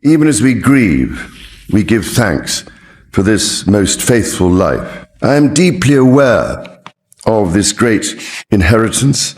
Even as we grieve, we give thanks for this most faithful life. I am deeply aware of this great inheritance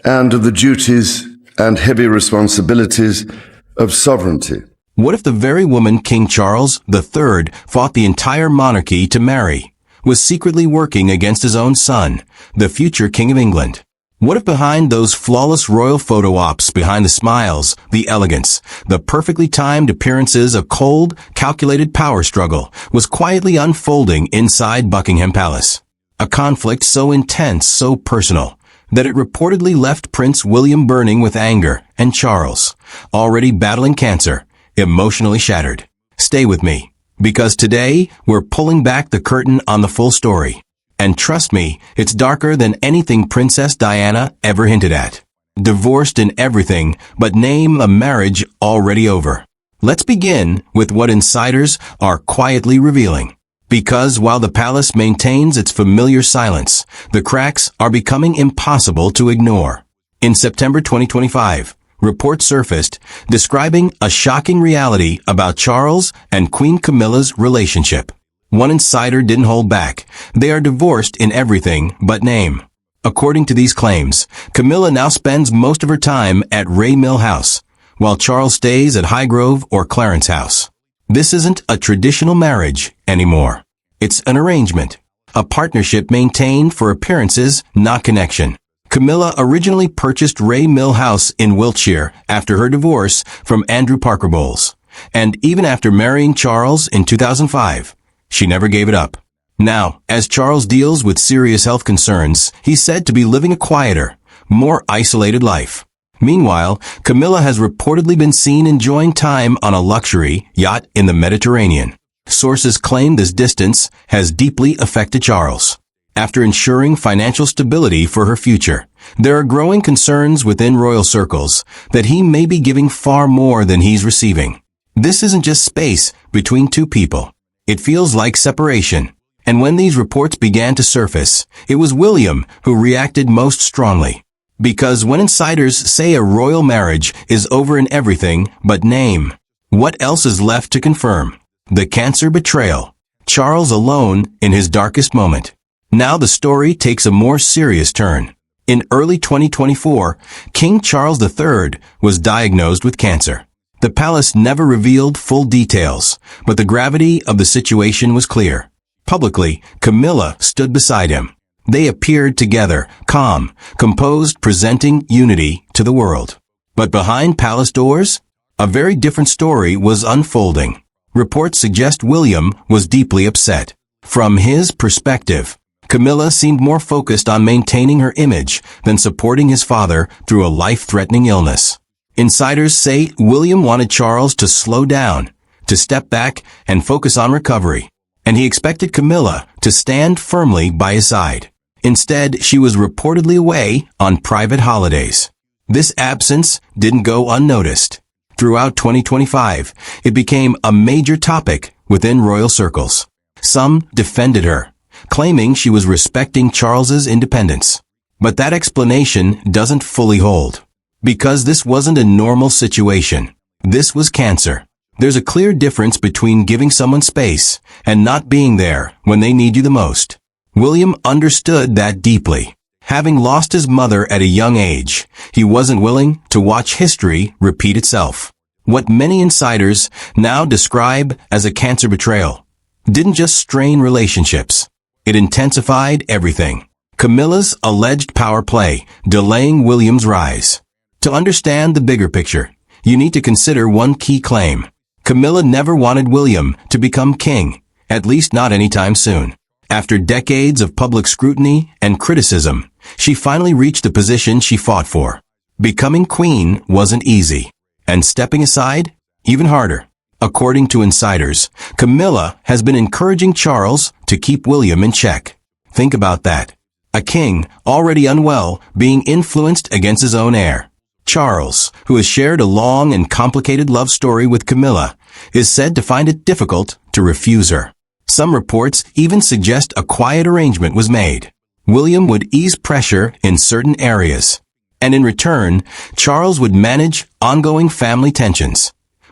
and of the duties and heavy responsibilities of sovereignty. What if the very woman King Charles III fought the entire monarchy to marry was secretly working against his own son, the future King of England? What if behind those flawless royal photo ops, behind the smiles, the elegance, the perfectly timed appearances, a cold, calculated power struggle was quietly unfolding inside Buckingham Palace? A conflict so intense, so personal, that it reportedly left Prince William burning with anger and Charles, already battling cancer, emotionally shattered. Stay with me, because today we're pulling back the curtain on the full story. And trust me, it's darker than anything Princess Diana ever hinted at. Divorced in everything but name, a marriage already over. Let's begin with what insiders are quietly revealing. Because while the palace maintains its familiar silence, the cracks are becoming impossible to ignore. In September 2025, reports surfaced describing a shocking reality about Charles and Queen Camilla's relationship. One insider didn't hold back. They are divorced in everything but name. According to these claims, Camilla now spends most of her time at Ray Mill House, while Charles stays at Highgrove or Clarence House. This isn't a traditional marriage anymore. It's an arrangement, a partnership maintained for appearances, not connection. Camilla originally purchased Ray Mill House in Wiltshire after her divorce from Andrew Parker Bowles, and even after marrying Charles in 2005, she never gave it up. Now, as Charles deals with serious health concerns, he's said to be living a quieter, more isolated life. Meanwhile, Camilla has reportedly been seen enjoying time on a luxury yacht in the Mediterranean. Sources claim this distance has deeply affected Charles. After ensuring financial stability for her future, there are growing concerns within royal circles that he may be giving far more than he's receiving. This isn't just space between two people. It feels like separation. And when these reports began to surface, it was William who reacted most strongly. Because when insiders say a royal marriage is over in everything but name, what else is left to confirm? The cancer betrayal. Charles alone in his darkest moment. Now the story takes a more serious turn. In early 2024, King Charles III was diagnosed with cancer. The palace never revealed full details, but the gravity of the situation was clear. Publicly, Camilla stood beside him. They appeared together, calm, composed, presenting unity to the world. But behind palace doors, a very different story was unfolding. Reports suggest William was deeply upset. From his perspective, Camilla seemed more focused on maintaining her image than supporting his father through a life-threatening illness. Insiders say William wanted Charles to slow down, to step back and focus on recovery, and he expected Camilla to stand firmly by his side. Instead, she was reportedly away on private holidays. This absence didn't go unnoticed. Throughout 2025, it became a major topic within royal circles. Some defended her, claiming she was respecting Charles's independence. But that explanation doesn't fully hold. Because this wasn't a normal situation. This was cancer. There's a clear difference between giving someone space and not being there when they need you the most. William understood that deeply. Having lost his mother at a young age, he wasn't willing to watch history repeat itself. What many insiders now describe as a cancer betrayal didn't just strain relationships. It intensified everything. Camilla's alleged power play, delaying William's rise. To understand the bigger picture, you need to consider one key claim. Camilla never wanted William to become king, at least not anytime soon. After decades of public scrutiny and criticism, she finally reached the position she fought for. Becoming queen wasn't easy, and stepping aside, even harder. According to insiders, Camilla has been encouraging Charles to keep William in check. Think about that. A king, already unwell, being influenced against his own heir. Charles, who has shared a long and complicated love story with Camilla, is said to find it difficult to refuse her. Some reports even suggest a quiet arrangement was made. William would ease pressure in certain areas, and in return, Charles would manage ongoing family tensions.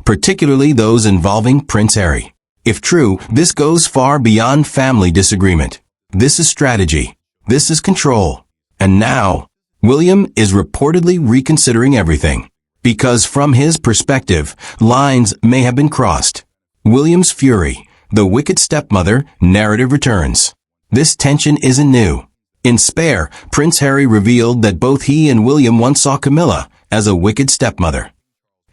particularly those involving Prince Harry. If true, this goes far beyond family disagreement. This is strategy. This is control. And now, William is reportedly reconsidering everything. Because from his perspective, lines may have been crossed. William's fury, the wicked stepmother narrative returns. This tension isn't new. In Spare, Prince Harry revealed that both he and William once saw Camilla as a wicked stepmother.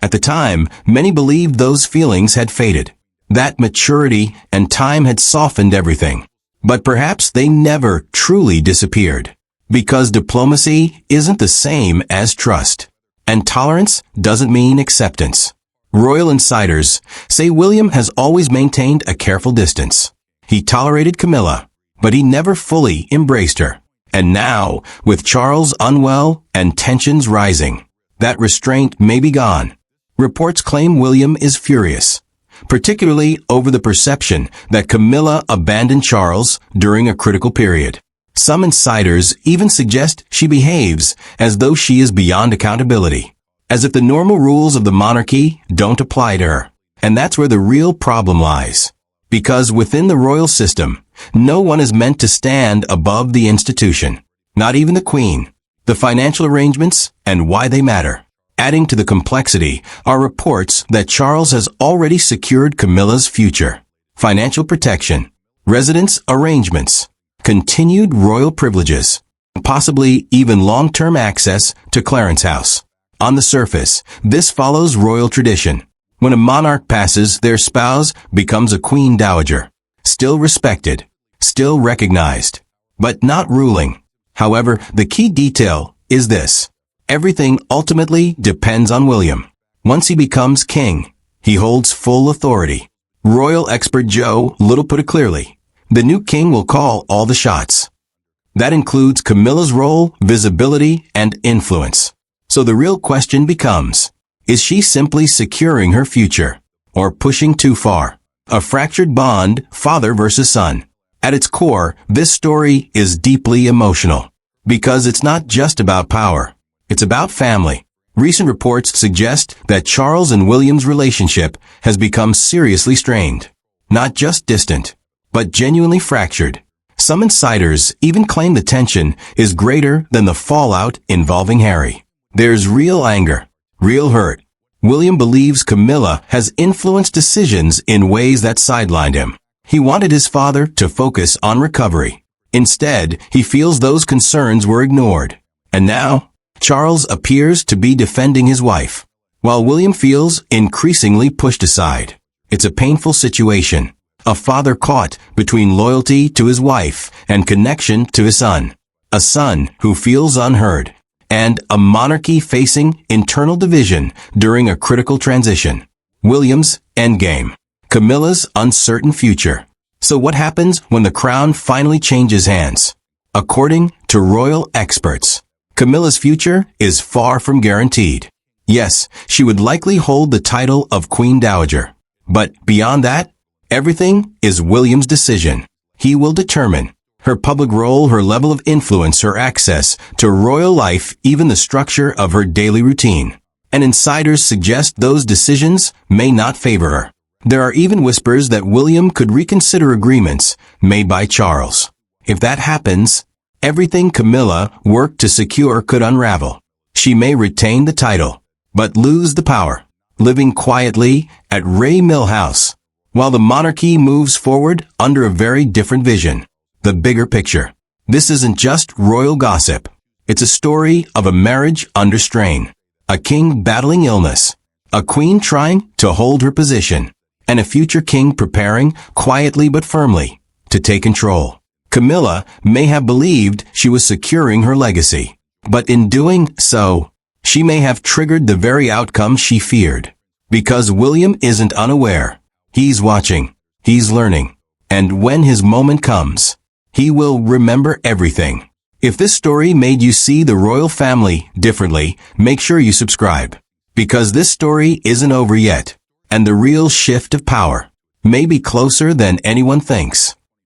At the time, many believed those feelings had faded. That maturity and time had softened everything. But perhaps they never truly disappeared. Because diplomacy isn't the same as trust. And tolerance doesn't mean acceptance. Royal insiders say William has always maintained a careful distance. He tolerated Camilla, but he never fully embraced her. And now, with Charles unwell and tensions rising, that restraint may be gone. Reports claim William is furious, particularly over the perception that Camilla abandoned Charles during a critical period. Some insiders even suggest she behaves as though she is beyond accountability, as if the normal rules of the monarchy don't apply to her. And that's where the real problem lies. Because within the royal system, no one is meant to stand above the institution, not even the Queen, the financial arrangements, and why they matter. Adding to the complexity are reports that Charles has already secured Camilla's future, financial protection, residence arrangements, continued royal privileges, possibly even long-term access to Clarence House. On the surface, this follows royal tradition. When a monarch passes, their spouse becomes a queen dowager, still respected, still recognized, but not ruling. However, the key detail is this. Everything ultimately depends on William. Once he becomes king, he holds full authority. Royal expert Joe Little put it clearly. The new king will call all the shots. That includes Camilla's role, visibility, and influence. So the real question becomes, is she simply securing her future, or pushing too far? A fractured bond, father versus son. At its core, this story is deeply emotional. Because it's not just about power. It's about family. Recent reports suggest that Charles and William's relationship has become seriously strained. Not just distant, but genuinely fractured. Some insiders even claim the tension is greater than the fallout involving Harry. There's real anger, real hurt. William believes Camilla has influenced decisions in ways that sidelined him. He wanted his father to focus on recovery. Instead, he feels those concerns were ignored. And now, Charles appears to be defending his wife, while William feels increasingly pushed aside. It's a painful situation. A father caught between loyalty to his wife and connection to his son. A son who feels unheard. And a monarchy facing internal division during a critical transition. William's endgame. Camilla's uncertain future. So what happens when the crown finally changes hands? According to royal experts, Camilla's future is far from guaranteed. Yes, she would likely hold the title of Queen Dowager. But beyond that, everything is William's decision. He will determine her public role, her level of influence, her access to royal life, even the structure of her daily routine. And insiders suggest those decisions may not favor her. There are even whispers that William could reconsider agreements made by Charles. If that happens, everything Camilla worked to secure could unravel. She may retain the title, but lose the power, living quietly at Ray Mill House, while the monarchy moves forward under a very different vision. The bigger picture. This isn't just royal gossip. It's a story of a marriage under strain, a king battling illness, a queen trying to hold her position, and a future king preparing, quietly but firmly, to take control. Camilla may have believed she was securing her legacy, but in doing so, she may have triggered the very outcome she feared. Because William isn't unaware. He's watching. He's learning. And when his moment comes, he will remember everything. If this story made you see the royal family differently, make sure you subscribe. Because this story isn't over yet, and the real shift of power may be closer than anyone thinks.